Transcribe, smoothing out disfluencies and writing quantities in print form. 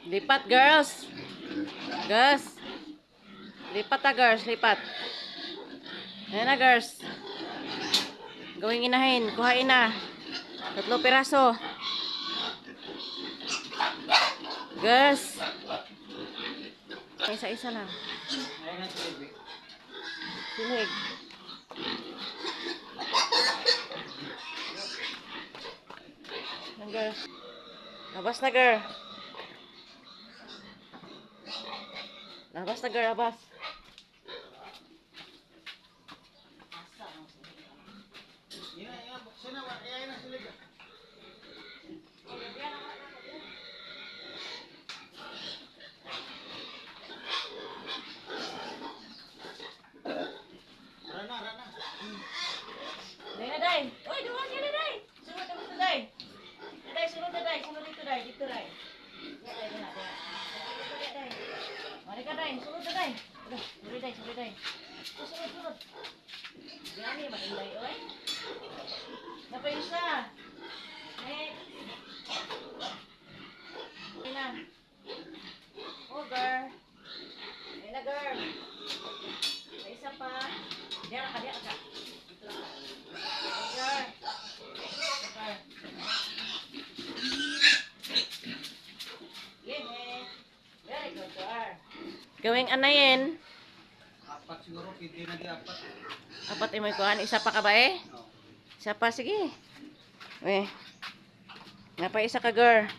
Lipat, girls. Girls. Lipat ta, girls. Lipat. Ayan na, girls. Gawing inahin. Kuhain na. 3 piraso. Girls. Isa-isa lang. Sinig. Ayan, girls. Labas na, girl. Labas na, girl. Labas. Day na, day. Uy, duman ka na, day. Sunod na mo, day. Day, sunod na, day. Sunod dito, day. Dito, day. Day, day, day. Mari ka, day. Sunod na, day. Sunod, day. Sunod, day. Sunod, sunod. Yan, eh. Matinday, oy. Napaisa. Next. Okay na. Oh, girl. Ay na, girl. May isa pa. Diyan ka, diyan ka. Dito lang ka. Oh, girl. Girl. Yeah. Very good, girl. Gawing anayin. 4 siguro, pwede na di 4. 4 imoy kuhan. Isa pa ka ba eh? Isa pa, sige. Weh. Napa isa ka, girl.